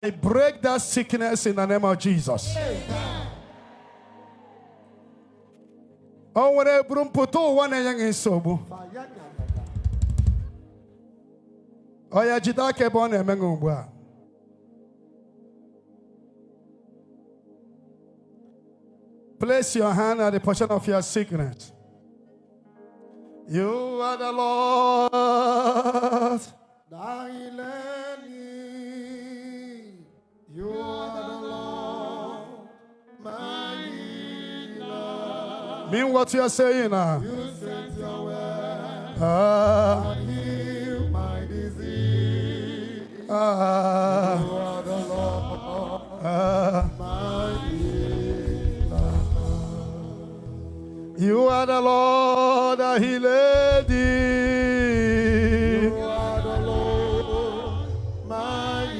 I break that sickness in the name of Jesus. Oh, when I bring puto one young in sobu. Oh, yeah, Jidake born a mengumba. Place your hand at the portion of your sickness. You are the Lord. You are the Lord, my healer. Mean what you are saying now. You sent your word and heal my disease. You are the Lord, my healer. You are the Lord that healed thee. You are the Lord, my healer.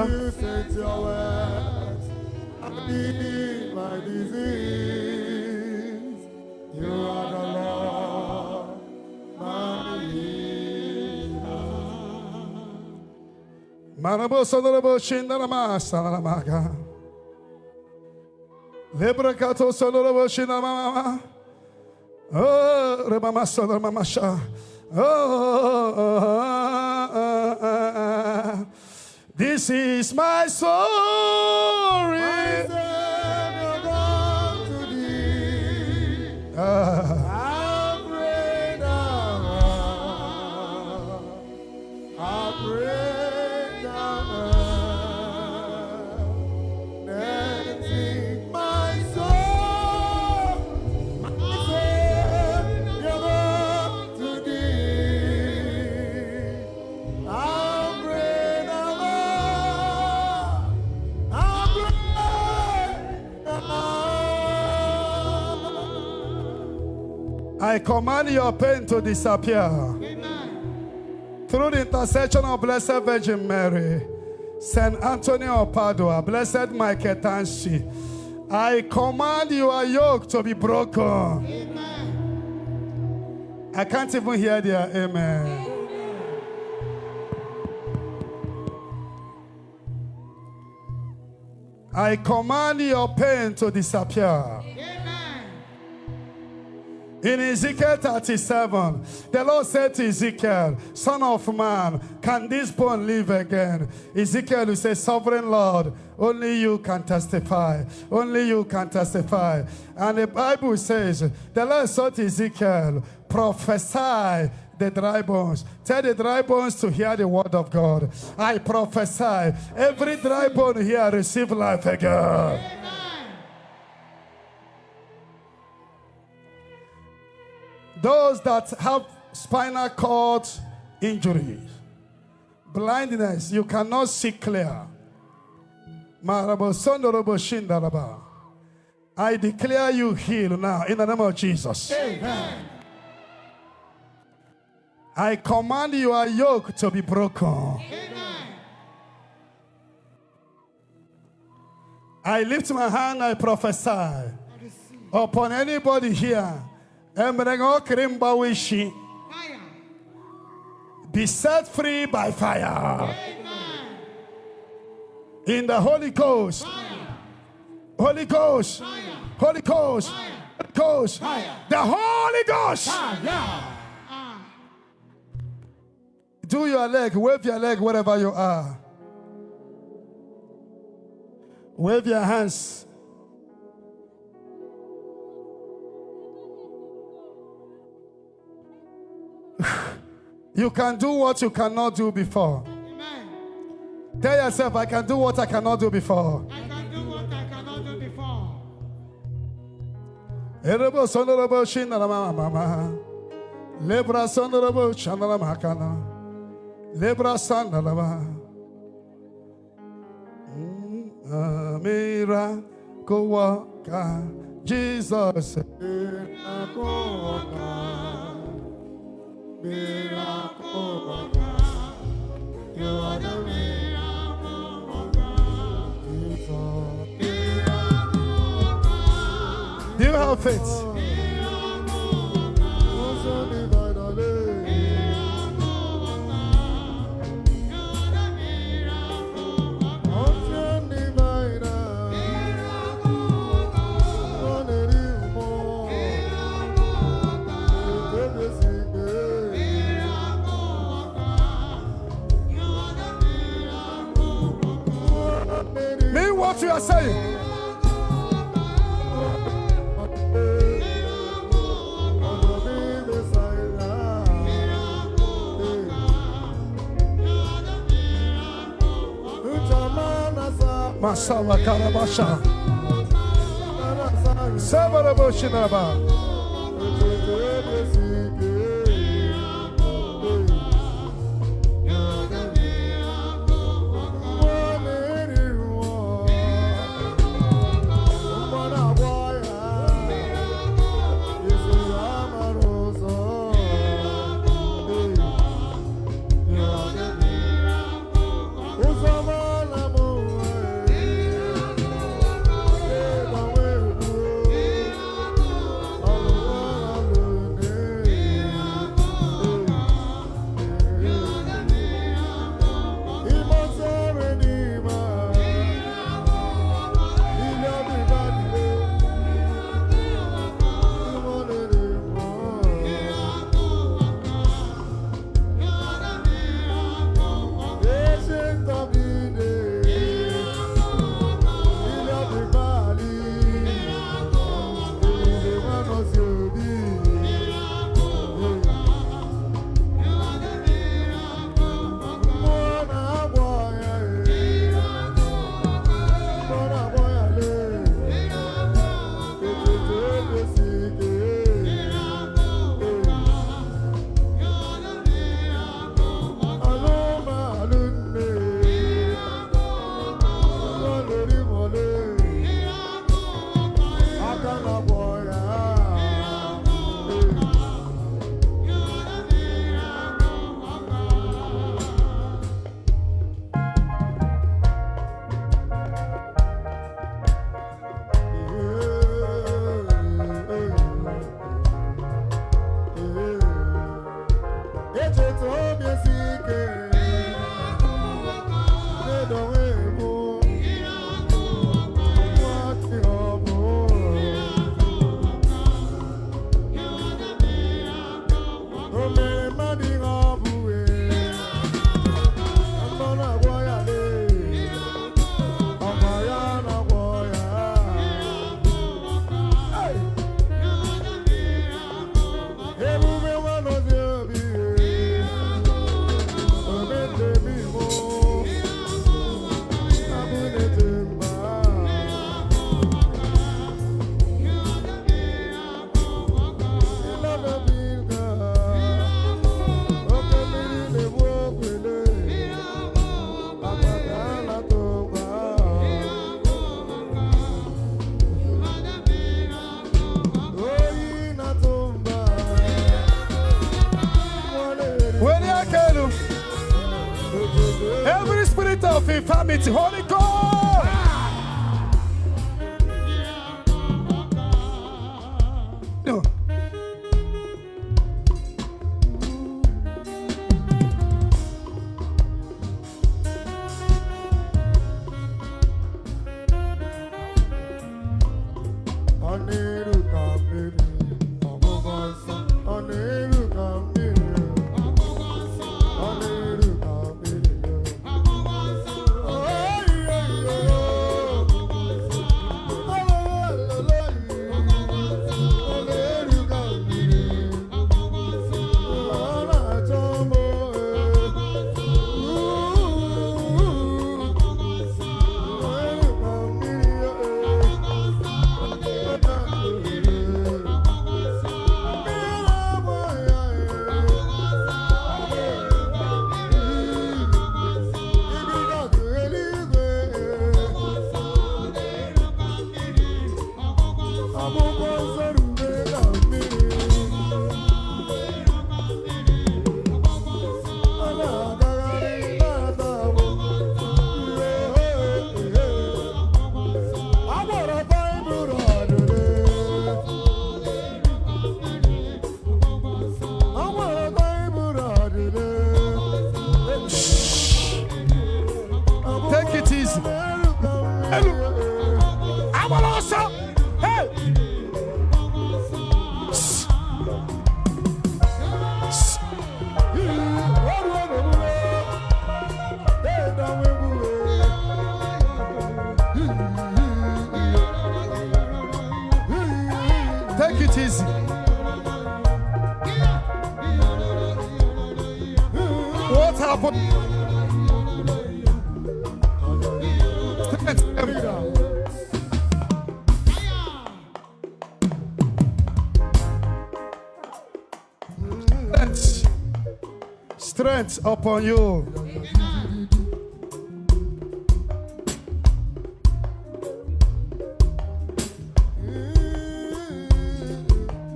You sent your word and heal my disease. You are the Lord, my healer. Manabo Sonorabo Shindarama Sanamaga. Lebrakato Sonorabo Shinamama. Oh, Rebama Sonoramasha. Oh, this is my story. My Savior gone to thee. I pray thou, I pray thou, then sing my soul. My Savior gone to thee. I pray thou, I pray thou. I command your pain to disappear. Through the intercession of Blessed Virgin Mary, Saint Anthony of Padua, Blessed Michael Tanshi, I command your yoke to be broken. I can't even hear their amen. I command your pain to disappear. In Ezekiel 37, the Lord said to Ezekiel, Son of man, can this bone live again? Ezekiel will say, Sovereign Lord, only you can testify. Only you can testify. And the Bible says, the Lord said to Ezekiel, prophesy the dry bones. Tell the dry bones to hear the word of God. I prophesy, every dry bone here receive life again. Those that have spinal cord injuries, blindness, you cannot see clear. I declare you healed now in the name of Jesus. Amen. I command your yoke to be broken. Amen. I lift my hand, I prophesy upon anybody here. Be set free by fire. Amen. In the Holy Ghost. Fire. Holy Ghost. Fire. Holy Ghost. Fire. Holy Ghost. Fire. The Holy Ghost. Fire. Do your leg, wave your leg wherever you are. Wave your hands. You can do what you cannot do before. Amen. Tell yourself, I can do what I cannot do before. I can do what I cannot do before. Erebo sonorabo shinara mama. Lebra sonorabo chanara makana. Lebra sanaraba. Miracle worker, Jesus. Miracle worker. Miracle worker. You are the miracle worker. Jesus. Miracle worker. Do you have faith? what you are saying. Masala Karabasha. Sabaraboshinaba. Every spirit of infirmity, Holy Ghost. No. upon strength upon you.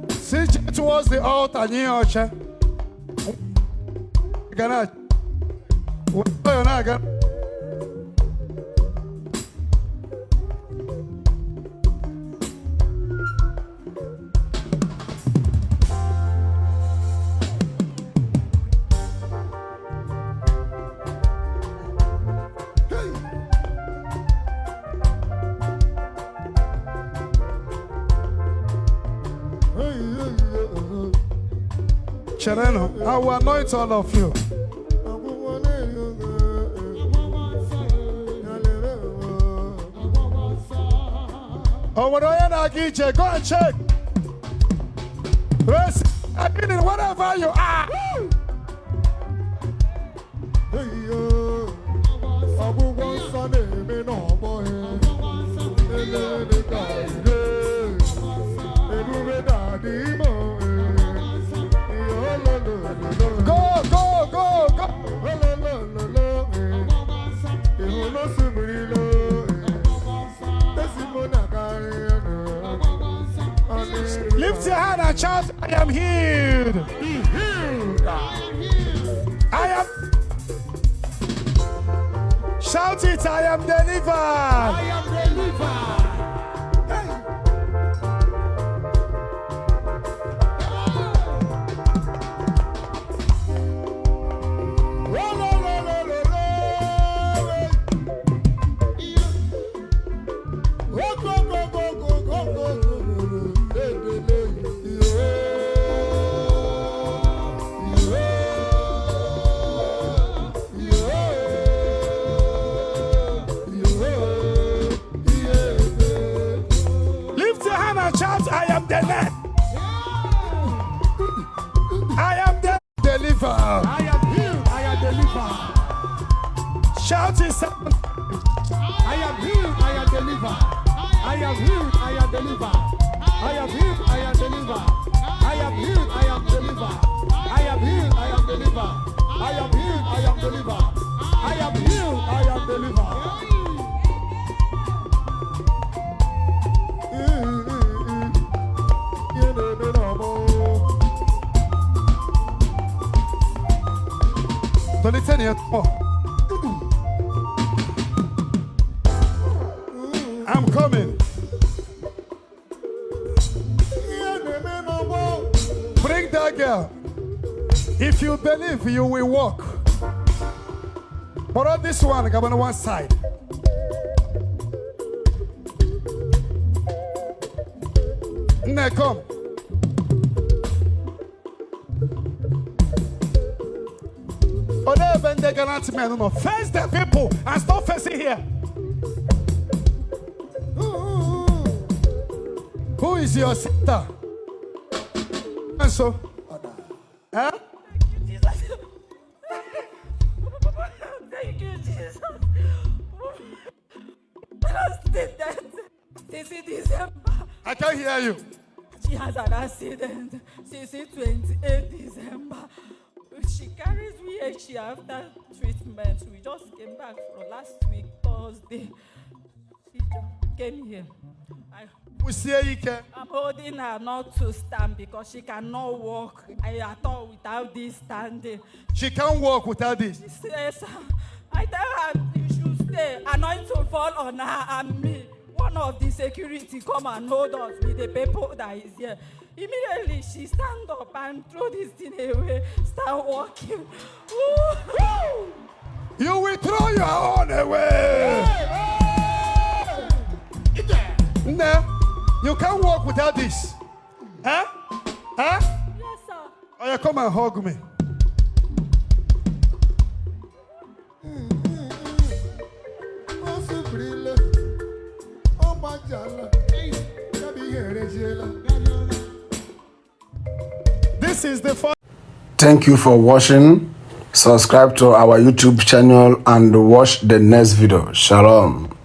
See towards the altar, near Ocha. Gana. Chereno, I will anoint all of you. Oh, what I go and check. Rest, I mean, whatever you are. Go, go, go, go. Lift your hand and shout, I am healed. I am. Shout it, I am delivered. I am delivered. Shout, I am delivered. I am delivered. I am healed. I am delivered. Shout it. I am healed. I am delivered. I am healed. I am delivered. I am healed. I am delivered. I am healed. I am delivered. I am healed. I am delivered. I am healed. I am delivered. I am healed. I am delivered. I'm coming. Bring that girl. If you believe, you will walk. But on this one, I'm on one side. Now come. Face the people and stop facing here. Who is your sister? And so, huh? Thank you, Jesus. Since December. I can't hear you. She has an accident since 28 December. She carries VH after treatment. We just came back from last week, Thursday. She just came here. I'm holding her not to stand because she cannot walk at all without this standing. She can't walk without this. She says, I tell her you should stay. Anointing will fall on her and me. One of the security come and hold us with the paper that is here. Immediately she stand up and throw this thing away, start walking. Ooh. You will throw your own away. No, you can't walk without this. Huh? Huh? Yes, sir. Oh, yeah, come and hug me. This is the first. Thank you for watching. Subscribe to our YouTube channel and watch the next video. Shalom.